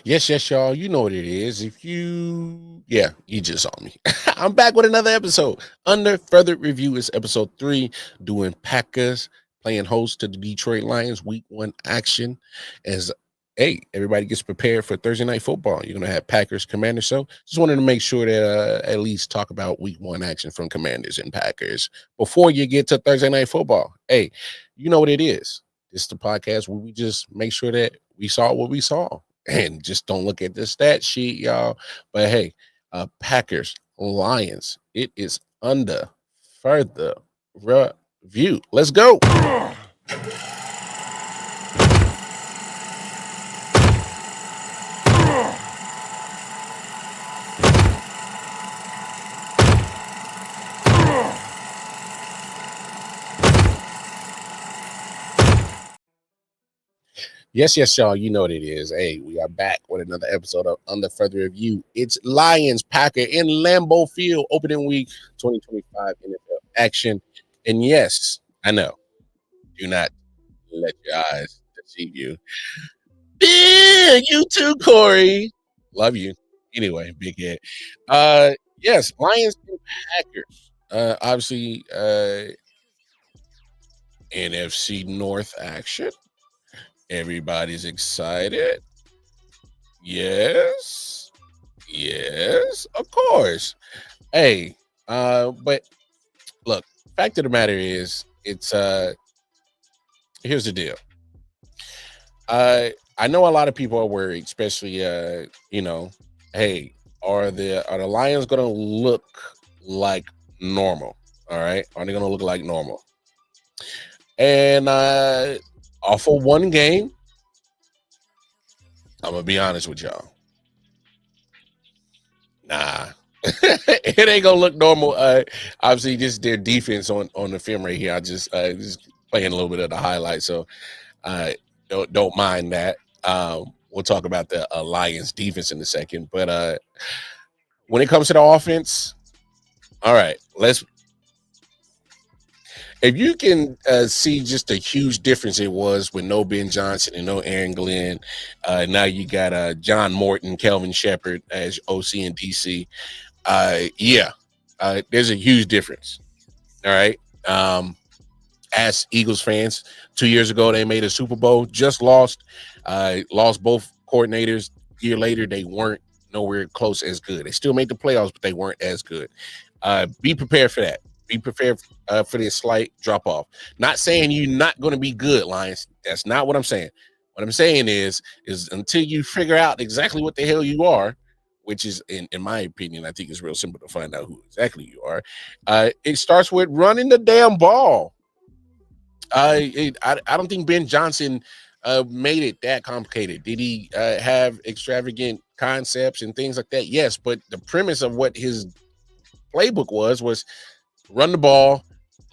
Yes, y'all. You know what it is. You just saw me. I'm back with another episode. Under further review is episode 3, doing Packers playing host to the Detroit Lions week 1 action. As everybody gets prepared for Thursday night football. You're gonna have Packers Commanders. So just wanted to make sure that at least talk about week 1 action from Commanders and Packers before you get to Thursday night football. You know what it is. This is the podcast where we just make sure that we saw what we saw and just don't look at the stat sheet, y'all. But hey, Packers, Lions, it is under further review. Let's go. Yes, y'all. You know what it is. Hey, we are back with another episode of Under Further Review. It's Lions Packer in Lambeau Field, opening week 2025 NFL action. And yes, I know. Do not let your eyes deceive you. Yeah, you too, Corey. Love you. Anyway, big head. Yes, Lions and Packers. Obviously, NFC North action. Everybody's excited. Yes. Yes, of course. Hey, but look, fact of the matter is, it's here's the deal. I know a lot of people are worried, especially hey, are the Lions gonna look like normal? All right, are they gonna look like normal? And off of one game, I'm gonna be honest with y'all. Nah. It ain't gonna look normal. Obviously, just their defense on the film right here. I just playing a little bit of the highlights, so don't mind that. We'll talk about the Lions defense in a second, but when it comes to the offense, all right, if you can see just a huge difference it was with no Ben Johnson and no Aaron Glenn. Now you got John Morton, Kelvin Shepard as OC and DC. There's a huge difference. All right. As Eagles fans, 2 years ago they made a Super Bowl, just lost both coordinators. A year later, they weren't nowhere close as good. They still made the playoffs, but they weren't as good. Be prepared for that. Be prepared for this slight drop off. Not saying you're not going to be good, Lions. That's not what I'm saying. What I'm saying is until you figure out exactly what the hell you are, which is, in my opinion, I think it's real simple to find out who exactly you are. It starts with running the damn ball. I don't think Ben Johnson made it that complicated. Did he have extravagant concepts and things like that? Yes, but the premise of what his playbook was run the ball,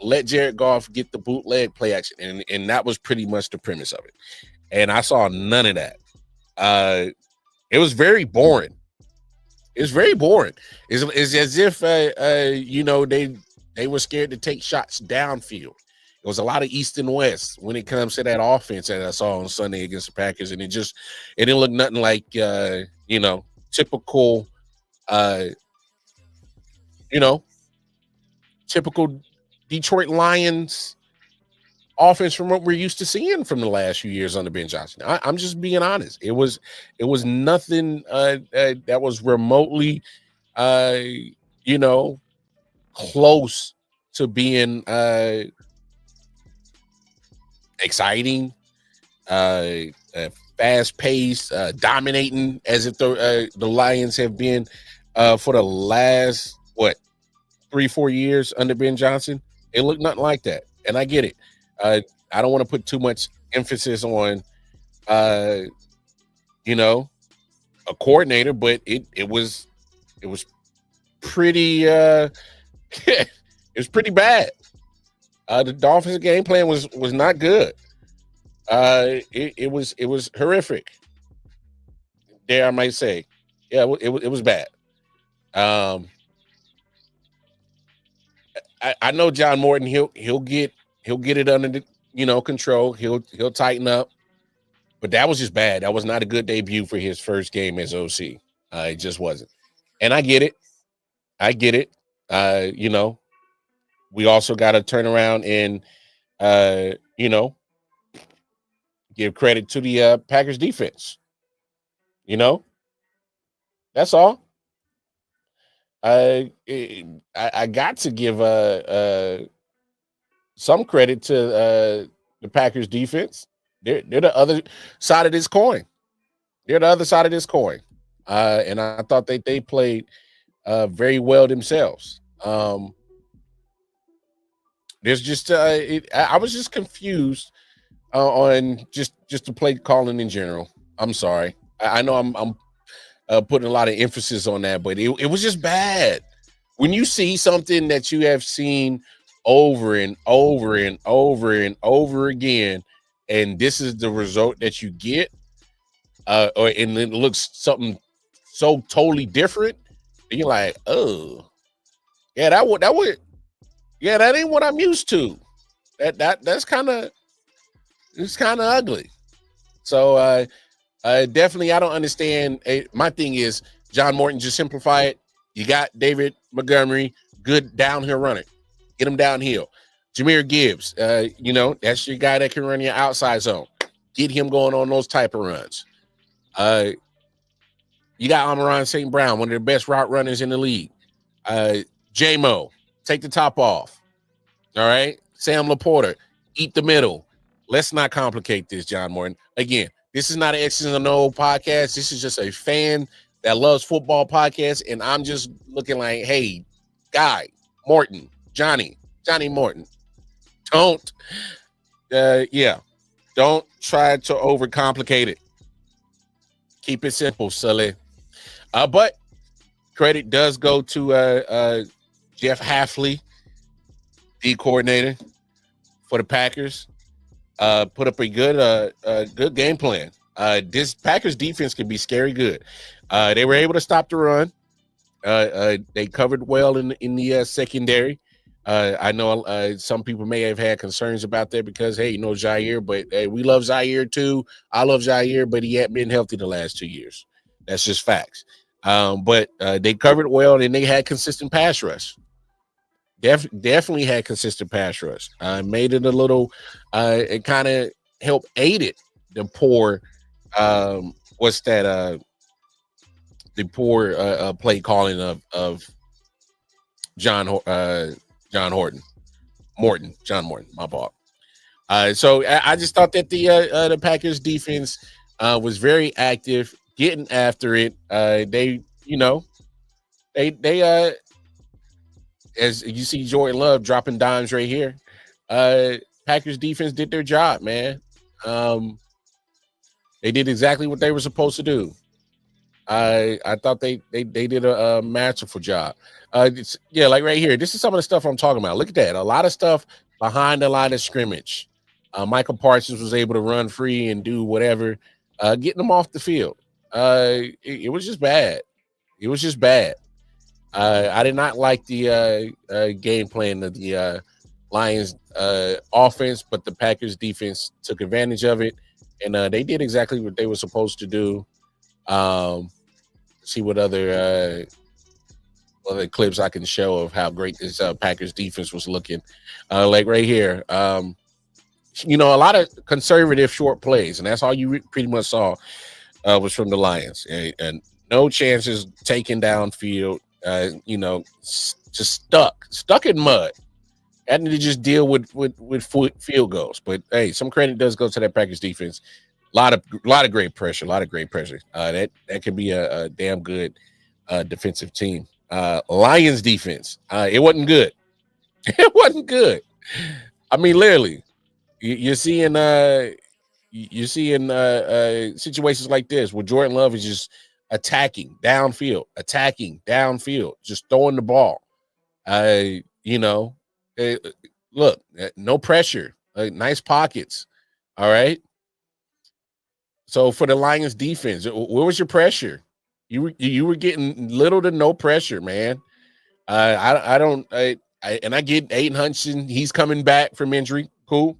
let Jared Goff get the bootleg play action, and that was pretty much the premise of it. And I saw none of that. It was very boring. It's very boring. It's as if they were scared to take shots downfield. It was a lot of east and west when it comes to that offense that I saw on Sunday against the Packers, and it didn't look nothing like typical typical Detroit Lions offense from what we're used to seeing from the last few years under Ben Johnson. I'm just being honest. It was nothing that was remotely close to being exciting, fast paced, dominating as if the Lions have been for the last 3-4 years under Ben Johnson. It looked nothing like that, and I get it. I don't want to put too much emphasis on a coordinator, but it was pretty it was pretty bad. The Dolphins game plan was not good. It was horrific. Dare I might say, yeah, it was bad. I know John Morton. He'll get it under the control. He'll tighten up. But that was just bad. That was not a good debut for his first game as OC. It just wasn't. And I get it. I get it. You know, we also got to turn around and, you know, give credit to the Packers defense. You know, that's all. I got to give some credit to the Packers defense. They're the other side of this coin. They're the other side of this coin. And I thought they played very well themselves. There's just I was just confused on just the play calling in general. I'm sorry. I know I'm putting a lot of emphasis on that, but it was just bad. When you see something that you have seen over and over and over and over again, and this is the result that you get, and it looks something so totally different, and you're like, oh, yeah, that would, yeah, that ain't what I'm used to. That's kind of, it's kind of ugly. So definitely, I don't understand. My thing is, John Morton, just simplify it. You got David Montgomery, good downhill runner. Get him downhill. Jahmyr Gibbs, you know, that's your guy that can run your outside zone. Get him going on those type of runs. You got Amon-Ra St. Brown, one of the best route runners in the league. J-Mo, take the top off. All right? Sam Laporta, eat the middle. Let's not complicate this, John Morton. Again, this is not an X's and O podcast. This is just a fan that loves football podcast, and I'm just looking like, hey, Guy, Morton, Johnny Morton, don't try to overcomplicate it. Keep it simple, Sully. But credit does go to Jeff Hafley, D coordinator for the Packers. Put up a good game plan. This Packers defense can be scary good. They were able to stop the run. They covered well in the secondary. I know some people may have had concerns about that because, hey, you know, Jair, but hey, we love Jair too. I love Jair, but he hadn't been healthy the last 2 years. That's just facts. But they covered well and they had consistent pass rush. Definitely had consistent pass rush. Made it a little, it kind of helped aided the poor, play calling of John Morton, my fault. So I just thought that the Packers defense was very active, getting after it. They as you see Jordan Love dropping dimes right here. Packers defense did their job, man. They did exactly what they were supposed to do. I thought they did a masterful job. Like right here, this is some of the stuff I'm talking about. Look at that. A lot of stuff behind the line of scrimmage. Michael Parsons was able to run free and do whatever, getting them off the field. It was just bad. It was just bad. I did not like the game plan of the Lions offense, but the Packers defense took advantage of it, and they did exactly what they were supposed to do. See what other clips I can show of how great this Packers defense was looking. Like right here, a lot of conservative short plays, and that's all you pretty much saw was from the Lions, and no chances taken downfield. Just stuck in mud. Having to just deal with field goals. But hey, some credit does go to that Packers defense. A lot of great pressure. That can be a damn good defensive team. Lions defense. It wasn't good. It wasn't good. I mean, literally, you're seeing situations like this where Jordan Love is just attacking downfield, just throwing the ball. Look, no pressure, nice pockets. All right. So for the Lions defense, where was your pressure? You were getting little to no pressure, man. I get Aiden Hutchinson. He's coming back from injury. Cool.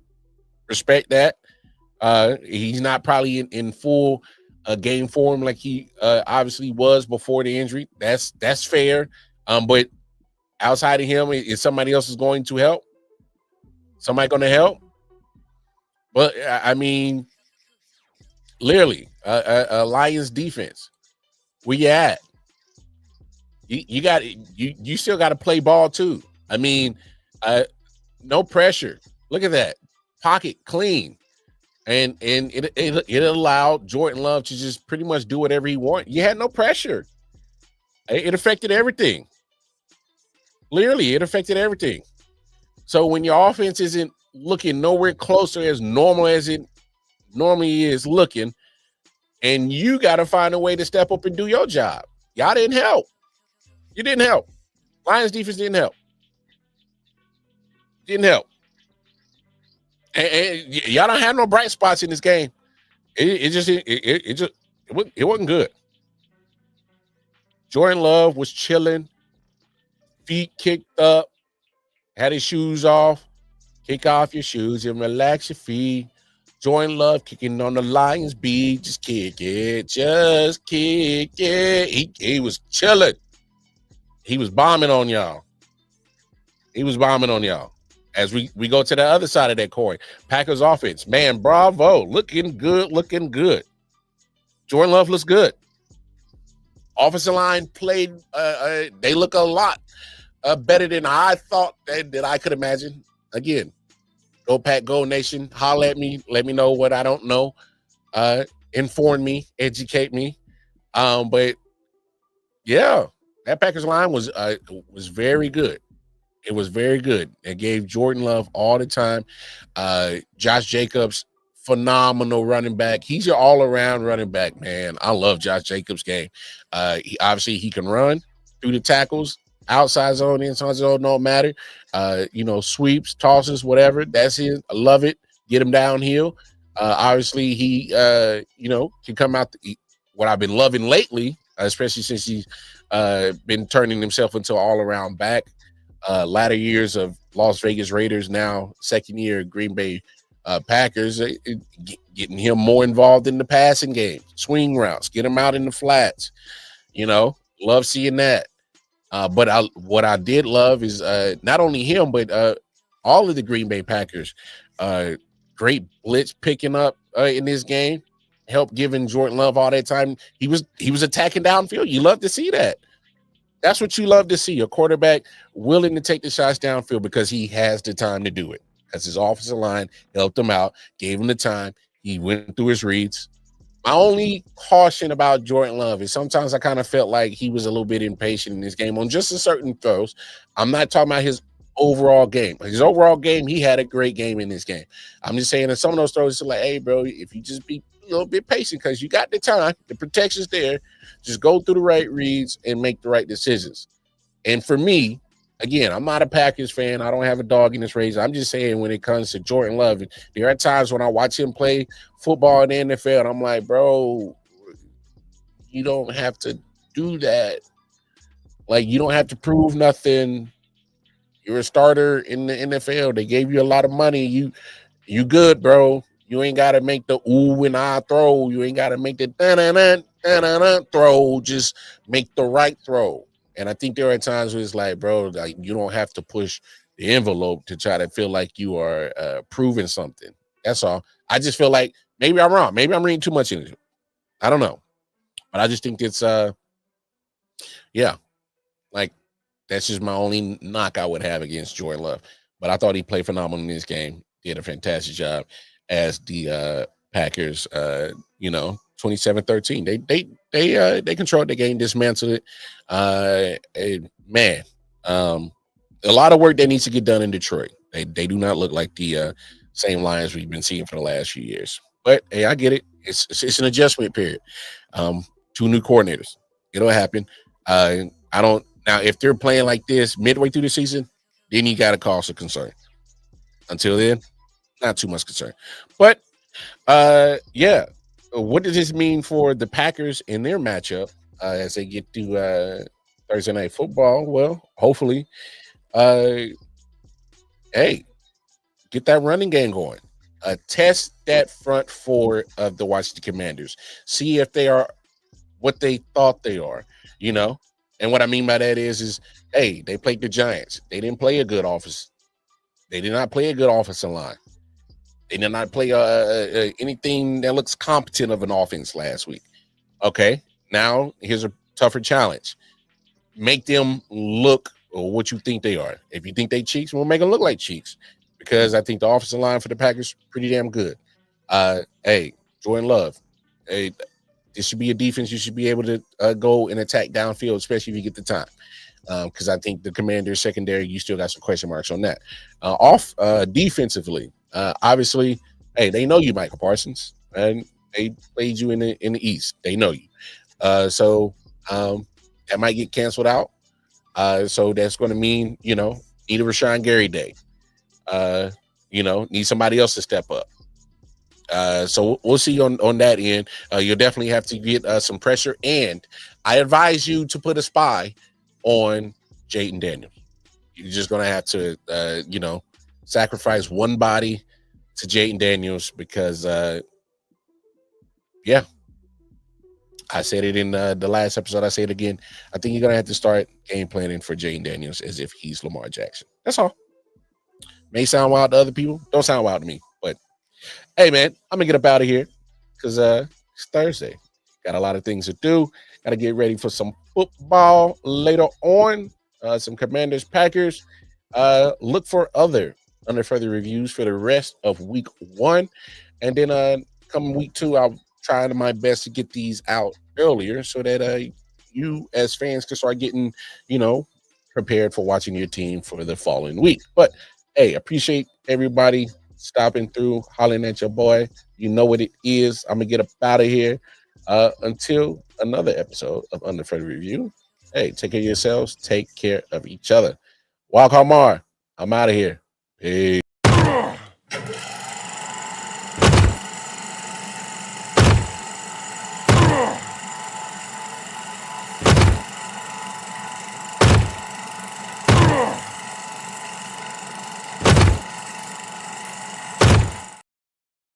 Respect that. He's not probably in full game form like he obviously was before the injury. That's fair. But outside of him, is somebody else is going to help? Somebody going to help? But I mean, literally, Lions defense. Where you at? You got you still got to play ball too. I mean, no pressure. Look at that pocket clean, and it allowed Jordan Love to just pretty much do whatever he wanted. You had no pressure. It affected everything. Literally, it affected everything. So when your offense isn't looking nowhere closer as normal as it normally is looking, and you got to find a way to step up and do your job. Y'all didn't help. You didn't help. Lions defense didn't help. Didn't help. And y'all don't have no bright spots in this game. It wasn't good. Jordan Love was chilling, feet kicked up, had his shoes off. Kick off your shoes and relax your feet. Jordan Love kicking on the Lions beat. Just kick it. Just kick it. He was chilling. He was bombing on y'all. He was bombing on y'all. As we go to the other side of that coin, Packers offense, man, bravo. Looking good, looking good. Jordan Love looks good. Offensive line played, they look a lot better than I thought that I could imagine. Again, go Pack, go Nation. Holler at me. Let me know what I don't know. Inform me, educate me. But yeah, that Packers line was very good. It was very good. It gave Jordan Love all the time. Josh Jacobs, phenomenal running back. He's your all-around running back, man. I love Josh Jacobs' game. He can run through the tackles, outside zone, inside zone, don't matter. Sweeps, tosses, whatever. That's it. I love it. Get him downhill. Obviously, he can come out. What I've been loving lately, especially since he's been turning himself into an all-around back. Latter years of Las Vegas Raiders, now second year Green Bay Packers, getting him more involved in the passing game, swing routes, get him out in the flats. Love seeing that. But what I did love is not only him, but all of the Green Bay Packers. Great blitz picking up in this game, helped giving Jordan Love all that time. He was attacking downfield. You love to see that. That's what you love to see, a quarterback willing to take the shots downfield because he has the time to do it. As his offensive line helped him out, gave him the time. He went through his reads. My only caution about Jordan Love is sometimes I kind of felt like he was a little bit impatient in this game on just a certain throws. I'm not talking about his overall game. His overall game, he had a great game in this game. I'm just saying that some of those throws are like, hey, bro, if you just be a little bit patient because you got the time, the protection's there, just go through the right reads and make the right decisions. And for me, again, I'm not a Packers fan. I don't have a dog in this race. I'm just saying when it comes to Jordan Love, there are times when I watch him play football in the NFL, and I'm like, bro, you don't have to do that. Like, you don't have to prove nothing. You're a starter in the NFL. They gave you a lot of money. You good, bro. You ain't got to make the ooh and ah throw. You ain't got to make the da-da-da throw. Just make the right throw. And I think there are times where it's like, bro, like you don't have to push the envelope to try to feel like you are proving something. That's all. I just feel like maybe I'm wrong. Maybe I'm reading too much into it. I don't know. But I just think it's, like that's just my only knock I would have against Jordan Love. But I thought he played phenomenal in this game. Did a fantastic job as the Packers, 27-13. They controlled the game, dismantled it. Man, a lot of work that needs to get done in Detroit. They do not look like the same Lions we've been seeing for the last few years. But hey, I get it. It's an adjustment period. 2 new coordinators. It'll happen. Now if they're playing like this midway through the season, then you got to cause some concern. Until then, not too much concern. But what does this mean for the Packers in their matchup as they get to Thursday Night Football? Well, hopefully, hey, get that running game going. Test that front four of the Washington Commanders. See if they are what they thought they are, you know? And what I mean by that is hey, they played the Giants. They didn't play a good office. They did not play a good offensive line. They did not play anything that looks competent of an offense last week. Okay, now here's a tougher challenge. Make them look what you think they are. If you think they cheeks, we'll make them look like cheeks, because I think the offensive line for the Packers pretty damn good. Hey, Jordan Love, hey, this should be a defense you should be able to go and attack downfield, especially if you get the time. Because I think the Commanders secondary, you still got some question marks on that. Defensively, obviously, hey, they know you, Michael Parsons, and they played you in the East. They know you. So that might get canceled out. So that's going to mean, need a Rashawn Gary day. Need somebody else to step up. So we'll see on that end. You'll definitely have to get some pressure, and I advise you to put a spy on Jaden Daniels. You're just gonna have to, sacrifice one body to Jaden Daniels because, yeah, I said it in the last episode. I say it again. I think you're gonna have to start game planning for Jaden Daniels as if he's Lamar Jackson. That's all. May sound wild to other people. Don't sound wild to me. But hey, man, I'm gonna get up out of here because it's Thursday. Got a lot of things to do. Got to get ready for some football later on. Some Commanders, Packers. Look for other under further reviews for the rest of week 1, and then come week 2, I'll try my best to get these out earlier so that you as fans can start getting prepared for watching your team for the following week. But hey, appreciate everybody stopping through, hollering at your boy. You know what it is. I'm gonna get up out of here. Until another episode of Under Further Review. Hey, take care of yourselves. Take care of each other. Walk Hamar. I'm out of here. Peace.